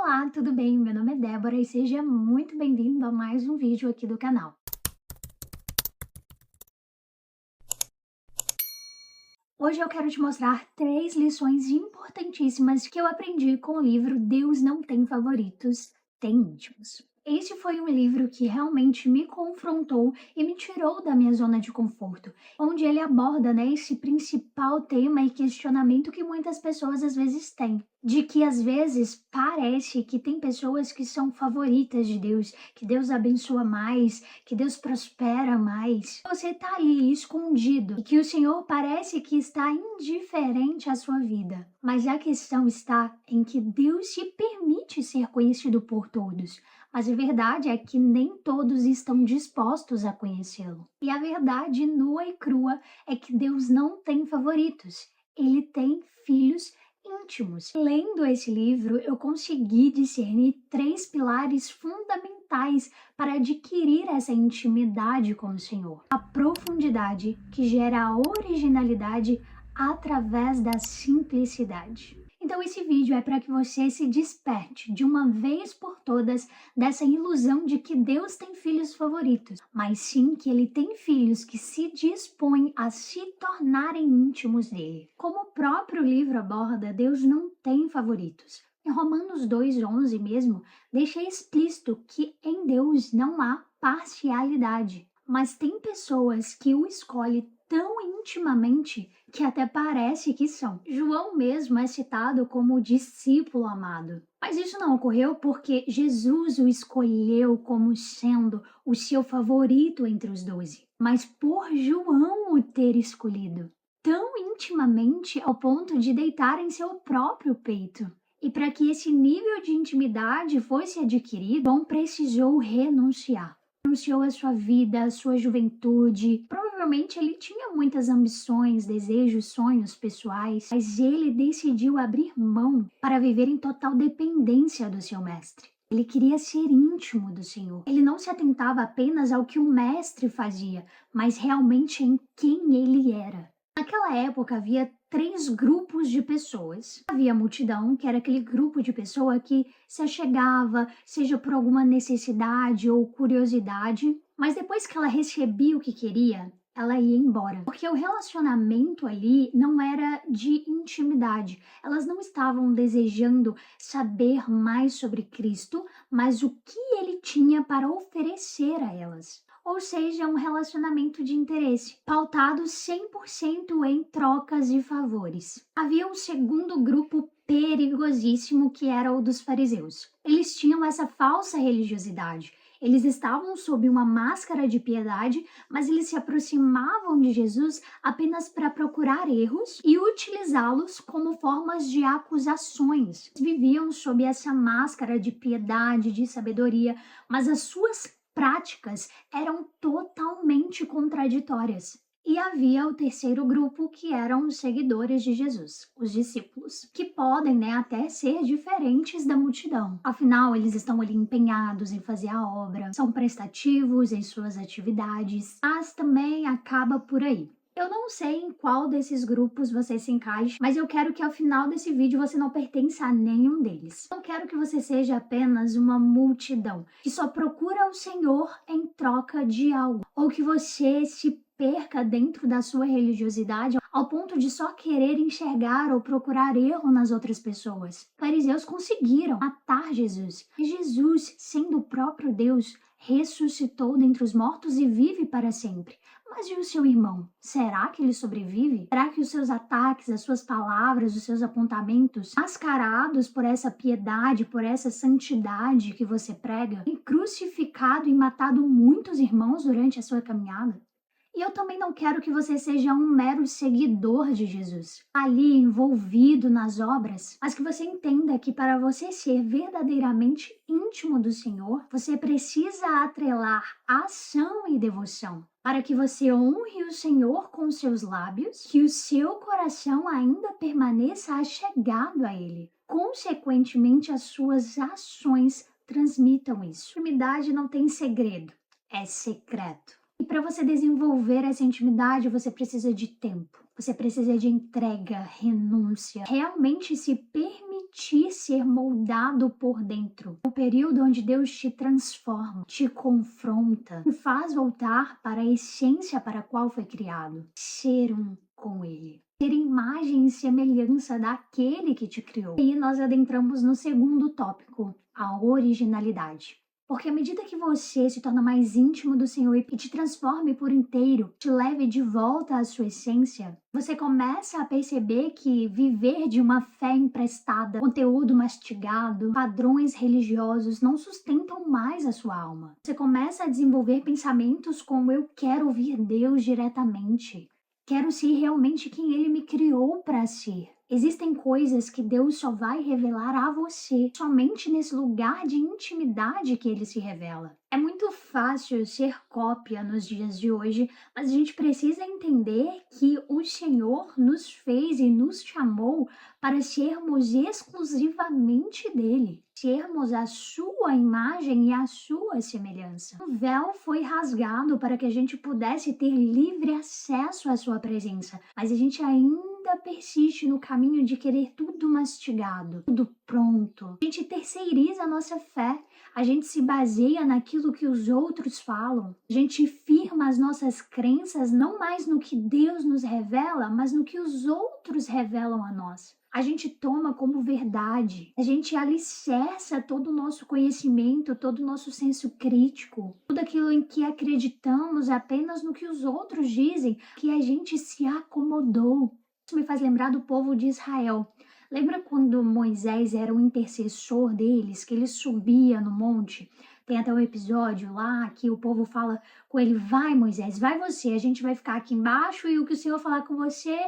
Olá, tudo bem? Meu nome é Débora e seja muito bem-vindo a mais um vídeo aqui do canal. Hoje eu quero te mostrar 3 lições importantíssimas que eu aprendi com o livro Deus Não Tem Favoritos, Tem Íntimos. Esse foi um livro que realmente me confrontou e me tirou da minha zona de conforto, onde ele aborda, esse principal tema e questionamento que muitas pessoas às vezes têm, de que às vezes parece que tem pessoas que são favoritas de Deus, que Deus abençoa mais, que Deus prospera mais. Você está ali escondido e que o Senhor parece que está indiferente à sua vida. Mas a questão está em que Deus te permite ser conhecido por todos. Mas a verdade é que nem todos estão dispostos a conhecê-lo. E a verdade nua e crua é que Deus não tem favoritos. Ele tem filhos íntimos. Lendo esse livro, eu consegui discernir 3 pilares fundamentais para adquirir essa intimidade com o Senhor. A profundidade, que gera a originalidade através da simplicidade. Então esse vídeo é para que você se desperte de uma vez por todas dessa ilusão de que Deus tem filhos favoritos, mas sim que ele tem filhos que se dispõem a se tornarem íntimos dele. Como o próprio livro aborda, Deus não tem favoritos. Em Romanos 2:11 mesmo, deixa explícito que em Deus não há parcialidade, mas tem pessoas que o escolhem tão intimamente que até parece que são. João mesmo é citado como o discípulo amado. Mas isso não ocorreu porque Jesus o escolheu como sendo o seu favorito entre os 12, mas por João o ter escolhido tão intimamente ao ponto de deitar em seu próprio peito. E para que esse nível de intimidade fosse adquirido, João precisou renunciar. Renunciou a sua vida, a sua juventude. Provavelmente ele tinha muitas ambições, desejos, sonhos pessoais, mas ele decidiu abrir mão para viver em total dependência do seu mestre. Ele queria ser íntimo do Senhor. Ele não se atentava apenas ao que o mestre fazia, mas realmente em quem ele era. Naquela época havia 3 grupos de pessoas. Havia a multidão, que era aquele grupo de pessoa que se achegava, seja por alguma necessidade ou curiosidade, mas depois que ela recebia o que queria, ela ia embora. Porque o relacionamento ali não era de intimidade. Elas não estavam desejando saber mais sobre Cristo, mas o que ele tinha para oferecer a elas. Ou seja, um relacionamento de interesse, pautado 100% em trocas de favores. Havia um segundo grupo perigosíssimo que era o dos fariseus. Eles tinham essa falsa religiosidade. Eles estavam sob uma máscara de piedade, mas eles se aproximavam de Jesus apenas para procurar erros e utilizá-los como formas de acusações. Viviam sob essa máscara de piedade, de sabedoria, mas as suas práticas eram totalmente contraditórias. E havia o terceiro grupo, que eram os seguidores de Jesus, os discípulos, que podem, até ser diferentes da multidão. Afinal, eles estão ali empenhados em fazer a obra, são prestativos em suas atividades, mas também acaba por aí. Eu não sei em qual desses grupos você se encaixa, mas eu quero que ao final desse vídeo você não pertença a nenhum deles. Não quero que você seja apenas uma multidão que só procura o Senhor em troca de algo, ou que você se perca dentro da sua religiosidade ao ponto de só querer enxergar ou procurar erro nas outras pessoas. Os fariseus conseguiram matar Jesus, e Jesus, sendo o próprio Deus, ressuscitou dentre os mortos e vive para sempre. Mas e o seu irmão? Será que ele sobrevive? Será que os seus ataques, as suas palavras, os seus apontamentos, mascarados por essa piedade, por essa santidade que você prega, têm crucificado e matado muitos irmãos durante a sua caminhada? E eu também não quero que você seja um mero seguidor de Jesus, ali envolvido nas obras, mas que você entenda que para você ser verdadeiramente íntimo do Senhor, você precisa atrelar ação e devoção, para que você honre o Senhor com seus lábios, que o seu coração ainda permaneça achegado a Ele. Consequentemente, as suas ações transmitam isso. Intimidade não tem segredo, é secreto. E para você desenvolver essa intimidade, você precisa de tempo. Você precisa de entrega, renúncia, realmente se permitir ser moldado por dentro. O período onde Deus te transforma, te confronta, te faz voltar para a essência para a qual foi criado. Ser um com Ele. Ter imagem e semelhança daquele que te criou. E nós adentramos no segundo tópico, a originalidade. Porque à medida que você se torna mais íntimo do Senhor e te transforme por inteiro, te leve de volta à sua essência, você começa a perceber que viver de uma fé emprestada, conteúdo mastigado, padrões religiosos não sustentam mais a sua alma. Você começa a desenvolver pensamentos como eu quero ouvir Deus diretamente. Quero ser realmente quem Ele me criou para ser. Existem coisas que Deus só vai revelar a você, somente nesse lugar de intimidade que Ele se revela. É muito fácil ser cópia nos dias de hoje, mas a gente precisa entender que o Senhor nos fez e nos chamou para sermos exclusivamente dele, sermos a sua imagem e a sua semelhança. O véu foi rasgado para que a gente pudesse ter livre acesso à sua presença, mas a gente ainda persiste no caminho de querer tudo mastigado, tudo pronto. A gente terceiriza a nossa fé, a gente se baseia naquilo que os outros falam, a gente firma as nossas crenças não mais no que Deus nos revela, mas no que os outros revelam a nós. A gente toma como verdade, a gente alicerça todo o nosso conhecimento, todo o nosso senso crítico, tudo aquilo em que acreditamos apenas no que os outros dizem, que a gente se acomodou. Isso me faz lembrar do povo de Israel. Lembra quando Moisés era o intercessor deles, que ele subia no monte? Tem até um episódio lá que o povo fala com ele, vai Moisés, vai você, a gente vai ficar aqui embaixo e o que o Senhor falar com você,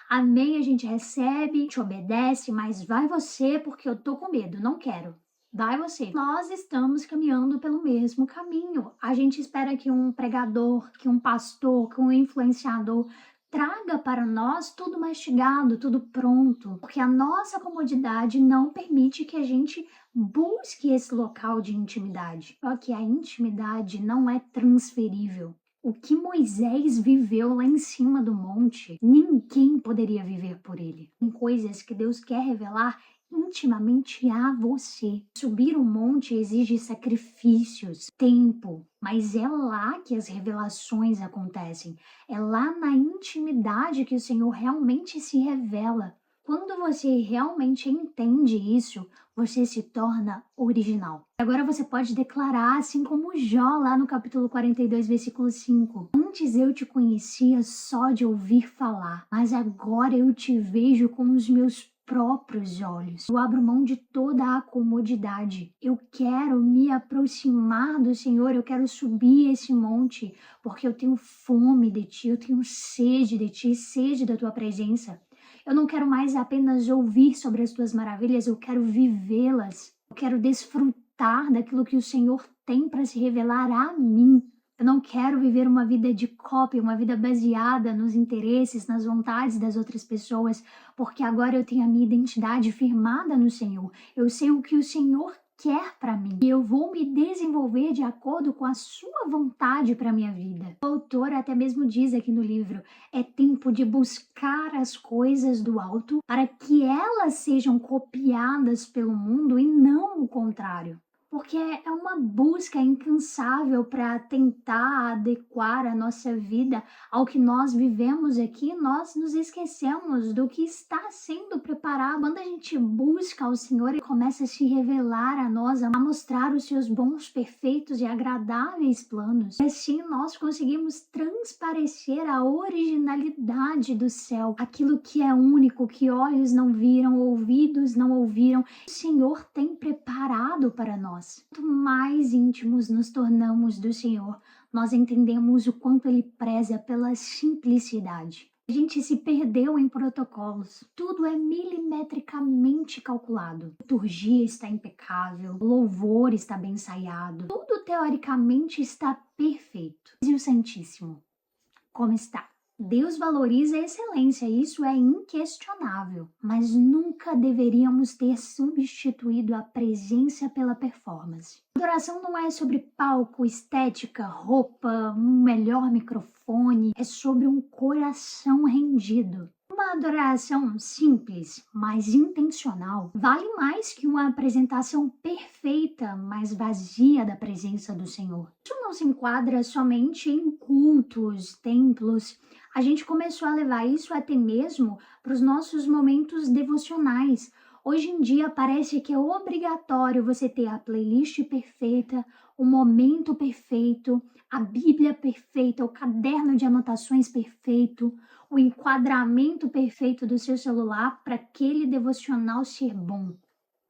amém, a gente recebe, te obedece, mas vai você porque eu tô com medo, não quero. Vai você. Nós estamos caminhando pelo mesmo caminho. A gente espera que um pregador, que um pastor, que um influenciador traga para nós tudo mastigado, tudo pronto, porque a nossa comodidade não permite que a gente busque esse local de intimidade. Só que a intimidade não é transferível. O que Moisés viveu lá em cima do monte, ninguém poderia viver por ele. Tem coisas que Deus quer revelar intimamente a você. Subir um monte exige sacrifícios, tempo, mas é lá que as revelações acontecem. É lá na intimidade que o Senhor realmente se revela. Quando você realmente entende isso, você se torna original. Agora você pode declarar, assim como Jó, lá no capítulo 42, versículo 5. Antes eu te conhecia só de ouvir falar, mas agora eu te vejo com os meus próprios olhos. Eu abro mão de toda a comodidade. Eu quero me aproximar do Senhor, eu quero subir esse monte, porque eu tenho fome de Ti, eu tenho sede de Ti, sede da Tua presença. Eu não quero mais apenas ouvir sobre as Tuas maravilhas, eu quero vivê-las. Eu quero desfrutar daquilo que o Senhor tem para se revelar a mim. Eu não quero viver uma vida de cópia, uma vida baseada nos interesses, nas vontades das outras pessoas, porque agora eu tenho a minha identidade firmada no Senhor. Eu sei o que o Senhor quer para mim e eu vou me desenvolver de acordo com a sua vontade para minha vida. O autor até mesmo diz aqui no livro, é tempo de buscar as coisas do alto para que elas sejam copiadas pelo mundo e não o contrário. Porque é uma busca incansável para tentar adequar a nossa vida ao que nós vivemos aqui, nós nos esquecemos do que está sendo preparado. Quando a gente busca o Senhor, Ele começa a se revelar a nós, a mostrar os seus bons, perfeitos e agradáveis planos. E assim nós conseguimos transparecer a originalidade do céu, aquilo que é único, que olhos não viram, ouvidos não ouviram, o Senhor tem preparado para nós. Quanto mais íntimos nos tornamos do Senhor, nós entendemos o quanto Ele preza pela simplicidade. A gente se perdeu em protocolos. Tudo é milimetricamente calculado. A liturgia está impecável, o louvor está bem ensaiado. Tudo teoricamente está perfeito. E o Santíssimo, como está? Deus valoriza a excelência, isso é inquestionável, mas nunca deveríamos ter substituído a presença pela performance. Adoração não é sobre palco, estética, roupa, um melhor microfone, é sobre um coração rendido. Uma adoração simples, mas intencional, vale mais que uma apresentação perfeita, mas vazia da presença do Senhor. Isso não se enquadra somente em cultos, templos. A gente começou a levar isso até mesmo para os nossos momentos devocionais. Hoje em dia parece que é obrigatório você ter a playlist perfeita, o momento perfeito, a Bíblia perfeita, o caderno de anotações perfeito, o enquadramento perfeito do seu celular para aquele devocional ser bom.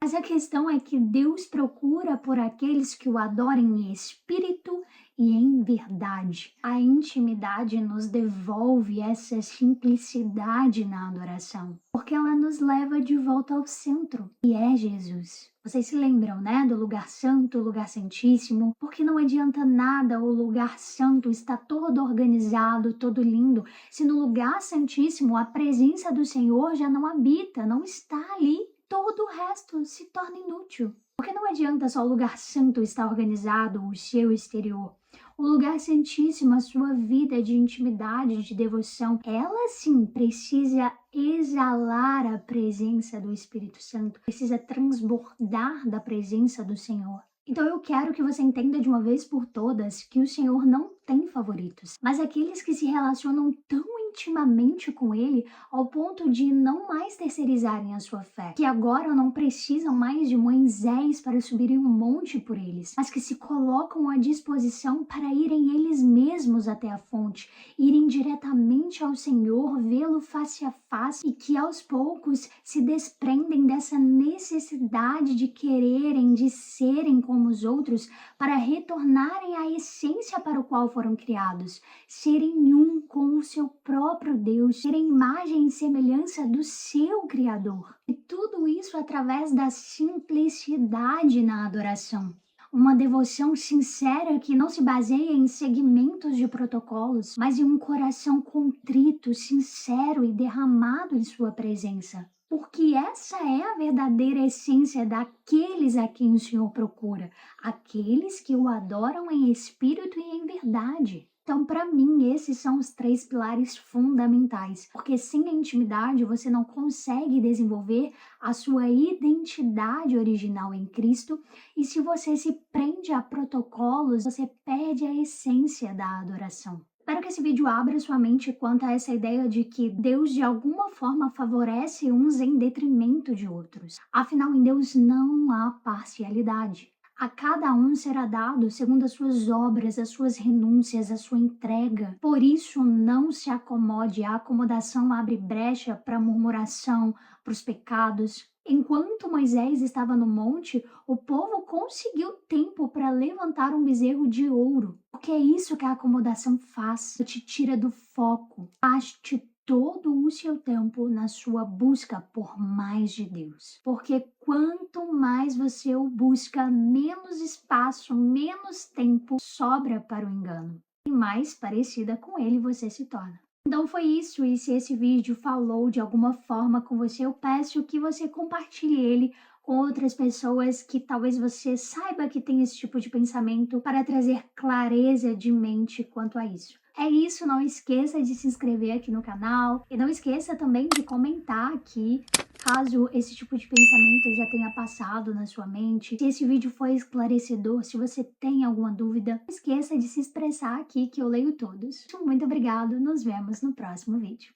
Mas a questão é que Deus procura por aqueles que o adorem em espírito e em verdade. A intimidade nos devolve essa simplicidade na adoração, porque ela nos leva de volta ao centro, e é Jesus. Vocês se lembram, né, do lugar santo, o lugar santíssimo? Porque não adianta nada o lugar santo estar todo organizado, todo lindo, se no lugar santíssimo a presença do Senhor já não habita, não está ali. Todo o resto se torna inútil. Porque não adianta só o lugar santo estar organizado, o seu exterior. O lugar santíssimo, a sua vida de intimidade, de devoção, ela sim precisa exalar a presença do Espírito Santo, precisa transbordar da presença do Senhor. Então eu quero que você entenda de uma vez por todas que o Senhor não tem favoritos, mas aqueles que se relacionam tão intimamente com Ele ao ponto de não mais terceirizarem a sua fé, que agora não precisam mais de Moisés para subirem um monte por eles, mas que se colocam à disposição para irem eles mesmos até a fonte, irem diretamente ao Senhor, vê-lo face a face, e que aos poucos se desprendem dessa necessidade de quererem, de serem como os outros, para retornarem à essência para o qual foram criados, serem um com o seu próprio Deus, serem imagem e semelhança do seu Criador. E tudo isso através da simplicidade na adoração. Uma devoção sincera que não se baseia em segmentos de protocolos, mas em um coração contrito, sincero e derramado em sua presença. Porque essa é a verdadeira essência daqueles a quem o Senhor procura, aqueles que o adoram em espírito e em verdade. Então, para mim, esses são os 3 pilares fundamentais, porque sem a intimidade você não consegue desenvolver a sua identidade original em Cristo, e se você se prende a protocolos, você perde a essência da adoração. Espero que esse vídeo abra sua mente quanto a essa ideia de que Deus de alguma forma favorece uns em detrimento de outros. Afinal, em Deus não há parcialidade. A cada um será dado segundo as suas obras, as suas renúncias, a sua entrega. Por isso, não se acomode. A acomodação abre brecha para a murmuração, para os pecados. Enquanto Moisés estava no monte, o povo conseguiu tempo para levantar um bezerro de ouro. Porque é isso que a acomodação faz. Te tira do foco. Gaste todo o seu tempo na sua busca por mais de Deus. Porque quanto mais você o busca, menos espaço, menos tempo sobra para o engano. E mais parecida com ele você se torna. Então foi isso, e se esse vídeo falou de alguma forma com você, eu peço que você compartilhe ele com outras pessoas que talvez você saiba que tem esse tipo de pensamento, para trazer clareza de mente quanto a isso. É isso, não esqueça de se inscrever aqui no canal e não esqueça também de comentar aqui caso esse tipo de pensamento já tenha passado na sua mente. Se esse vídeo foi esclarecedor, se você tem alguma dúvida, não esqueça de se expressar aqui que eu leio todos. Muito obrigado, nos vemos no próximo vídeo.